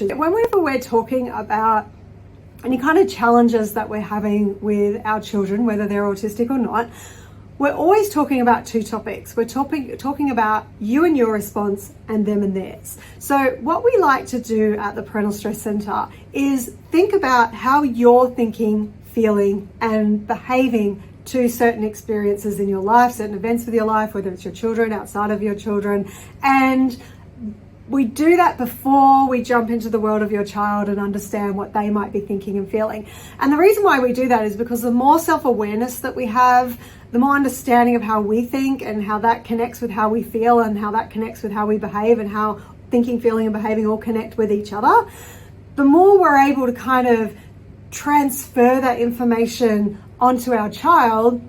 Whenever we're talking about any kind of challenges that we're having with our children, whether they're autistic or not, we're always talking about two topics. We're talking about you and your response and them and theirs. So what we like to do at the Parental Stress Centre is think about how you're thinking, feeling and behaving to certain experiences in your life, certain events with your life, whether it's your children, outside of your children. And we do that before we jump into the world of your child and understand what they might be thinking and feeling. And the reason why we do that is because the more self-awareness that we have, the more understanding of how we think and how that connects with how we feel and how that connects with how we behave and how thinking, feeling and behaving all connect with each other, the more we're able to kind of transfer that information onto our child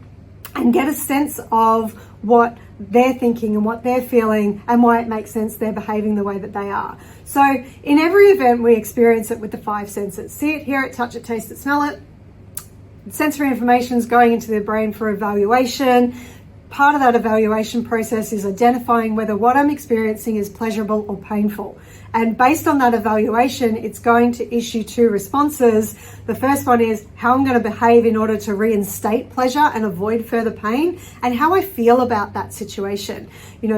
and get a sense of what they're thinking and what they're feeling and why it makes sense they're behaving the way that they are. So in every event we experience it with the 5 senses. See it, hear it, touch it, taste it, smell it. Sensory information is going into their brain for evaluation. Part of that evaluation process is identifying whether what I'm experiencing is pleasurable or painful. And based on that evaluation, it's going to issue 2 responses. The first one is how I'm going to behave in order to reinstate pleasure and avoid further pain, and how I feel about that situation.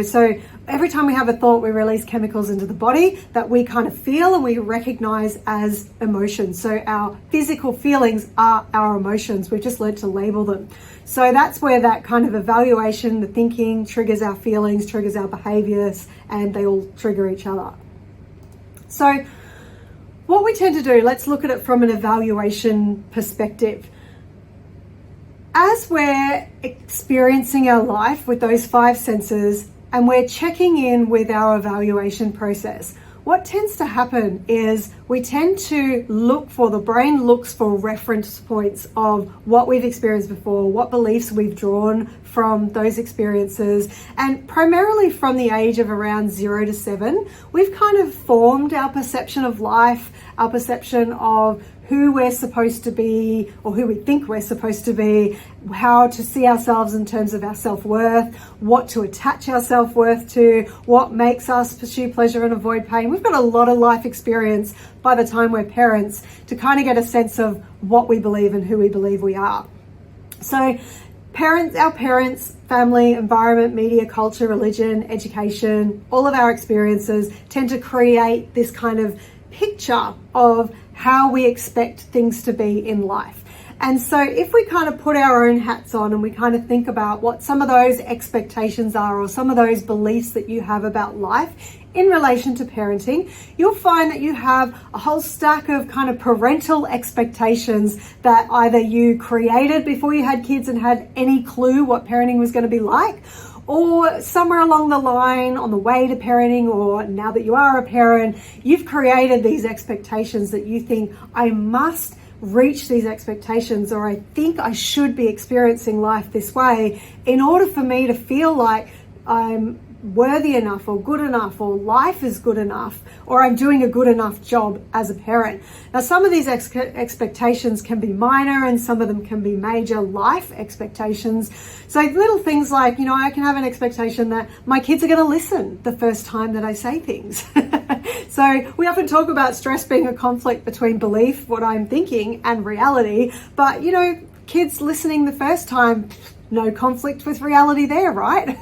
So every time we have a thought, we release chemicals into the body that we kind of feel and we recognize as emotions. So our physical feelings are our emotions. We've just learned to label them. So that's where that kind of evaluation, the thinking, triggers our feelings, triggers our behaviors, and they all trigger each other. So what we tend to do, let's look at it from an evaluation perspective. As we're experiencing our life with those 5 senses and we're checking in with our evaluation process, what tends to happen is we tend to the brain looks for reference points of what we've experienced before, what beliefs we've drawn from those experiences. And primarily from the age of around 0 to 7, we've kind of formed our perception of life, our perception of who we're supposed to be or who we think we're supposed to be, how to see ourselves in terms of our self-worth, what to attach our self-worth to, what makes us pursue pleasure and avoid pain. We've got a lot of life experience by the time we're parents to kind of get a sense of what we believe and who we believe we are. So our parents, family, environment, media, culture, religion, education, all of our experiences tend to create this kind of picture of how we expect things to be in life. And so if we kind of put our own hats on and we kind of think about what some of those expectations are or some of those beliefs that you have about life in relation to parenting, you'll find that you have a whole stack of kind of parental expectations that either you created before you had kids and had any clue what parenting was going to be like, or somewhere along the line on the way to parenting, or now that you are a parent, you've created these expectations that you think, I must reach these expectations, or I think I should be experiencing life this way in order for me to feel like I'm worthy enough or good enough or life is good enough or I'm doing a good enough job as a parent. Now some of these expectations can be minor and some of them can be major life expectations. So little things like, I can have an expectation that my kids are going to listen the first time that I say things. So we often talk about stress being a conflict between belief, what I'm thinking, and reality, but kids listening the first time, no conflict with reality there, right?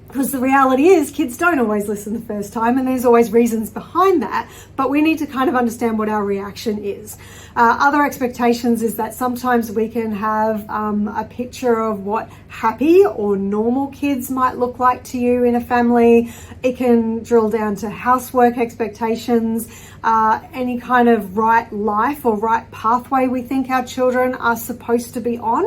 Because the reality is kids don't always listen the first time and there's always reasons behind that, but we need to kind of understand what our reaction is. Other expectations is that sometimes we can have a picture of what happy or normal kids might look like to you in a family. It can drill down to housework expectations, any kind of right life or right pathway we think our children are supposed to be on.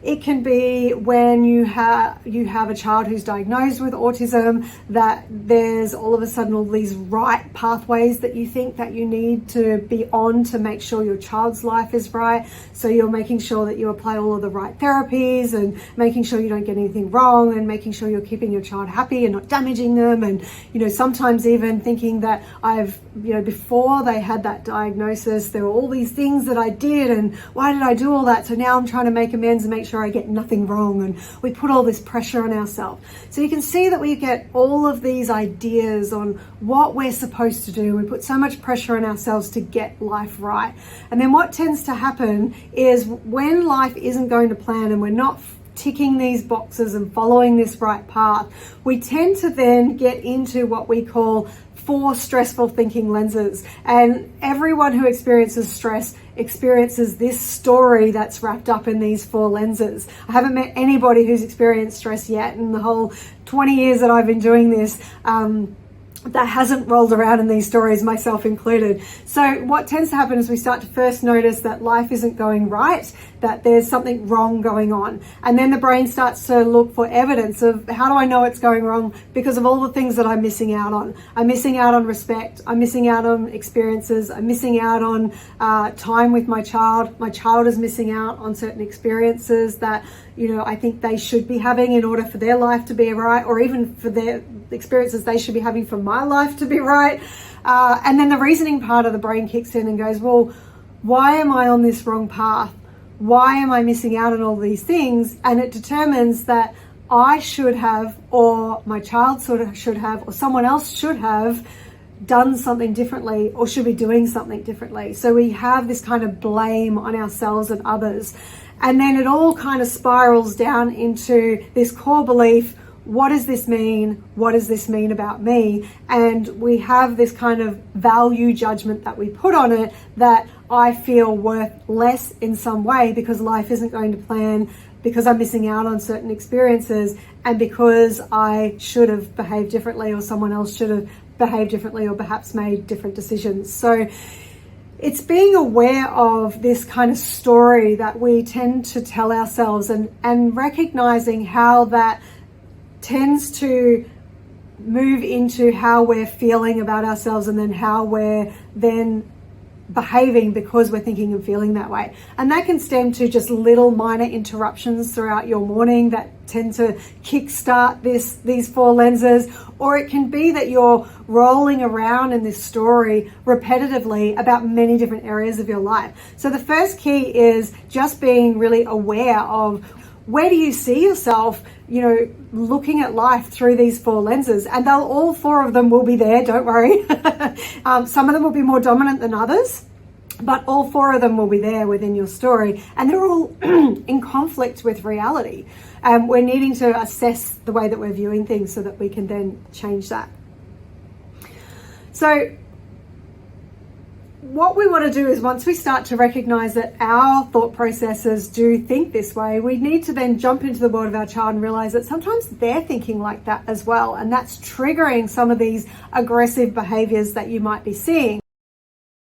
It can be when you have a child who's diagnosed with autism, that there's all of a sudden all these right pathways that you think that you need to be on to make sure your child's life is right. So you're making sure that you apply all of the right therapies and making sure you don't get anything wrong and making sure you're keeping your child happy and not damaging them. And, sometimes even thinking that before they had that diagnosis, there were all these things that I did and why did I do all that? So now I'm trying to make amends and make sure sure I get nothing wrong, and we put all this pressure on ourselves. So you can see that we get all of these ideas on what we're supposed to do. We put so much pressure on ourselves to get life right. And then what tends to happen is when life isn't going to plan and we're not ticking these boxes and following this right path, we tend to then get into what we call 4 stressful thinking lenses. And everyone who experiences stress experiences this story that's wrapped up in these 4 lenses. I haven't met anybody who's experienced stress yet in the whole 20 years that I've been doing this that hasn't rolled around in these stories, myself included. So what tends to happen is we start to first notice that life isn't going right, that there's something wrong going on. And then the brain starts to look for evidence of, how do I know it's going wrong? Because of all the things that I'm missing out on. I'm missing out on respect. I'm missing out on experiences. I'm missing out on time with my child. My child is missing out on certain experiences that, I think they should be having in order for their life to be right, or even for their experiences they should be having for my life to be right. And then the reasoning part of the brain kicks in and goes, well, why am I on this wrong path? Why am I missing out on all these things? And it determines that I should have, or my child should have, or someone else should have done something differently, or should be doing something differently. So we have this kind of blame on ourselves and others. And then it all kind of spirals down into this core belief: what does this mean? What does this mean about me? And we have this kind of value judgment that we put on it, that I feel worth less in some way because life isn't going to plan, because I'm missing out on certain experiences, and because I should have behaved differently, or someone else should have behaved differently, or perhaps made different decisions. So it's being aware of this kind of story that we tend to tell ourselves, and recognizing how that tends to move into how we're feeling about ourselves, and then how we're then behaving because we're thinking and feeling that way. And that can stem to just little minor interruptions throughout your morning that tend to kickstart these 4 lenses, or it can be that you're rolling around in this story repetitively about many different areas of your life. So the first key is just being really aware of, where do you see yourself, looking at life through these 4 lenses? And all 4 of them will be there, don't worry. Some of them will be more dominant than others, but all 4 of them will be there within your story. And they're all in conflict with reality. We're needing to assess the way that we're viewing things so that we can then change that. So what we want to do is, once we start to recognize that our thought processes do think this way, we need to then jump into the world of our child and realize that sometimes they're thinking like that as well. And that's triggering some of these aggressive behaviors that you might be seeing.